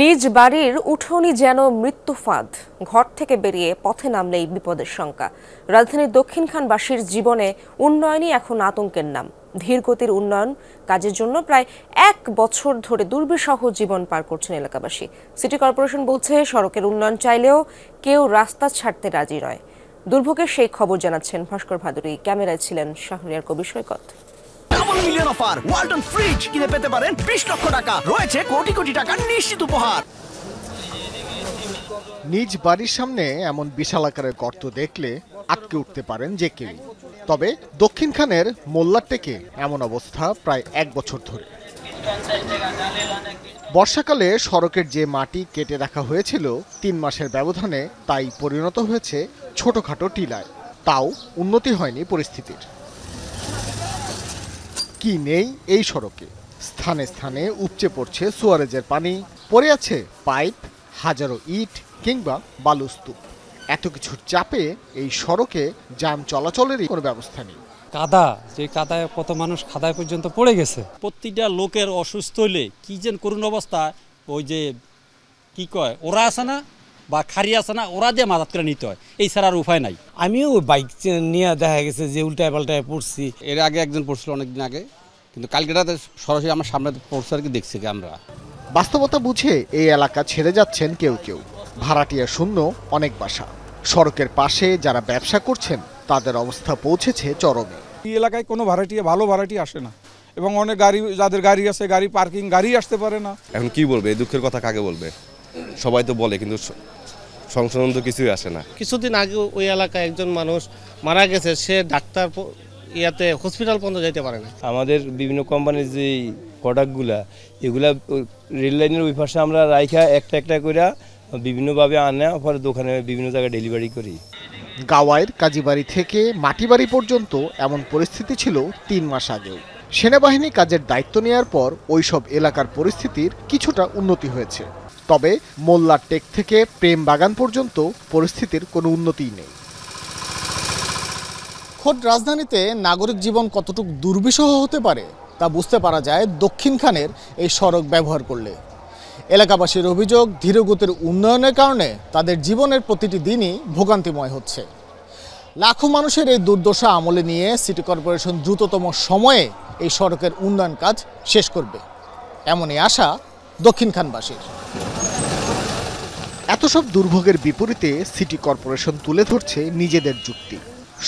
নিজ বাড়ির উঠোনই যেন মৃত্যু ফাঁদ। ঘর থেকে বেরিয়ে পথে নামলেই বিপদের শঙ্কা। রাজধানীর দক্ষিণখানবাসীর জীবনে উন্নয়নই এখন আতঙ্কের নাম। ধীরগতির উন্নয়ন কাজের জন্য প্রায় 1 বছর ধরে দুর্বিষহ জীবন পার করছেন এলাকাবাসী। সিটি কর্পোরেশন বলছে, সড়কের উন্নয়ন চাইলেও কেউ রাস্তা ছাড়তে রাজি নয়। দুর্ভোগের সেই খবর জানাচ্ছেন ভাস্কর ভাদুরী। ক্যামেরায় ছিলেন শাহরিয়ার কবি Saikat. Double million offer, Walton fridge কিনে পেতে পারেন 20 লক্ষ টাকা, রয়েছে কোটি কোটি টাকার নিশ্চিত উপহার। নিজ বাড়ির সামনে এমন বিশাল আকারের গর্ত দেখলে আটকে উঠতে পারেন যে কেউ। তবে দক্ষিণখানের মোল্লার টেকে এমন অবস্থা প্রায় 1 বছর ধরে। বর্ষাকালে সড়কের যে মাটি কেটে রাখা হয়েছিল 3 মাসের ব্যবধানে তাই পরিণত হয়েছে ছোটখাটো টিলায়। তাও উন্নতি হয়নি পরিস্থিতির। কি নেই এই সড়কে? স্থানে স্থানে উপচে পড়ছে সুয়ারেজের পানি, পড়ে আছে পাইপ, হাজারো ইট কিংবা বালুস্তূপ। এত কিছুর চাপে এই সড়কে যান চলাচলেরই কোনো ব্যবস্থা নেই। কাদা, যে কাদায় কত মানুষ কাদায় পর্যন্ত পড়ে গেছে। প্রতিটা লোকের অসুস্থ হইলে কি যেন করুণ অবস্থা, ওই যে কি কয় ওরা আছে না বা খারি আছে না, ওরা দিয়ে মাদাত করে নিতে হয়, এই ছাড়া আর উপায় নাই। আমিও বাইক নিয়ে দেখা গেছে যে উল্টায় পাল্টায় পড়ছি। এর আগে একজন পড়ছিল অনেকদিন আগে, কিন্তু কালকেটাতে সরাসরি আমার সামনে পড়ছে আর কি, দেখছি কি আমরা। বাস্তবতা বুঝে এই এলাকা ছেড়ে যাচ্ছেন কেউ কেউ। ভাড়াটিয়া শূন্য অনেক বাসা। সড়কের পাশে যারা ব্যবসা করছেন তাদের অবস্থা পৌঁছেছে চরমে। এই এলাকায় কোনো ভাড়াটিয়া, ভালো ভাড়াটিয়া আসে না, এবং অনেক গাড়ি, যাদের গাড়ি আছে গাড়ি পার্কিং, গাড়ি আসতে পারে না। এখন কি বলবে, এই দুঃখের কথা কাকে বলবে? সবাই তো বলে, কিন্তু সংশোধন তো কিছুই আসে না। কিছুদিন আগে ওই এলাকায় একজন মানুষ মারা গেছে, সে ডাক্তার ইয়াতে হসপিটাল পর্যন্ত যেতে পারে না। আমাদের বিভিন্ন কোম্পানির যে প্রোডাক্টগুলা, এগুলা রেল লাইনের ওই পাশে আমরা রাইখা একটা একটা করে বিভিন্নভাবে আনা, পরে দোকানে বিভিন্ন জায়গায় ডেলিভারি করি। গাওয়াইর কাজীবাড়ি থেকে মাটিবাড়ি পর্যন্ত এমন পরিস্থিতি ছিল 3 মাস আগেও। সেনাবাহিনী কাজের দায়িত্ব নেওয়ার পর ওইসব এলাকার পরিস্থিতির কিছুটা উন্নতি হয়েছে। তবে মোল্লার টেক থেকে প্রেম বাগান পর্যন্ত পরিস্থিতির কোনো উন্নতিই নেই। খোদ রাজধানীতে নাগরিক জীবন কতটুকু দুর্বিষহ হতে পারে তা বুঝতে পারা যায় দক্ষিণখানের এই সড়ক ব্যবহার করলে। এলাকাবাসীর অভিযোগ, ধীরগতির উন্নয়নের কারণে তাদের জীবনের প্রতিটি দিনই ভোগান্তিময় হচ্ছে। লাখো মানুষের এই দুর্দশা আমলে নিয়ে সিটি কর্পোরেশন দ্রুততম সময়ে এই সড়কের উন্নয়ন কাজ শেষ করবে, এমনই আশা দক্ষিণখানবাসীর। এত সব দুর্ভোগের বিপরীতে সিটি কর্পোরেশন তুলে ধরছে নিজেদের যুক্তি।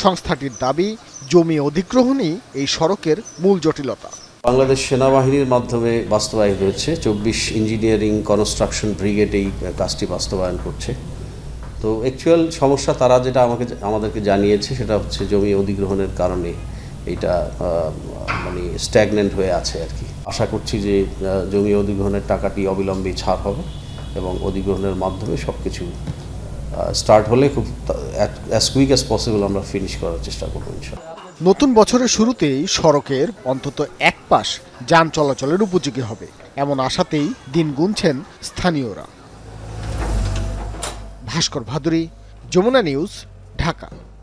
সংস্থাটির দাবি, জমি অধিগ্রহণই এই সড়কের মূল জটিলতা। বাংলাদেশ সেনাবাহিনীর মাধ্যমে বাস্তবায়িত হচ্ছে। 24 ইঞ্জিনিয়ারিং কনস্ট্রাকশন ব্রিগেড এই কাজটি বাস্তবায়ন করছে। তো অ্যাকচুয়াল সমস্যা তারা যেটা আমাদেরকে জানিয়েছে সেটা হচ্ছে জমি অধিগ্রহণের কারণে এইটা মানে স্ট্যাগনেন্ট হয়ে আছে আর কি। আশা করছি যে জমি অধিগ্রহণের টাকাটি অবিলম্বে ছাড় হবে এবং অধিগ্রহণের মাধ্যমে সব কিছু স্টার্ট হলে খুব অ্যাজ কুইক অ্যাজ পসিবল আমরা ফিনিশ করার চেষ্টা করব ইনশাআল্লাহ। নতুন বছরের শুরুতেই সড়কের অন্তত এক পাশ যান চলাচলের উপযোগী হবে, এমন আশাতেই দিন গুনছেন স্থানীয়রা। ভাস্কর ভাদুরী, যমুনা নিউজ, ঢাকা।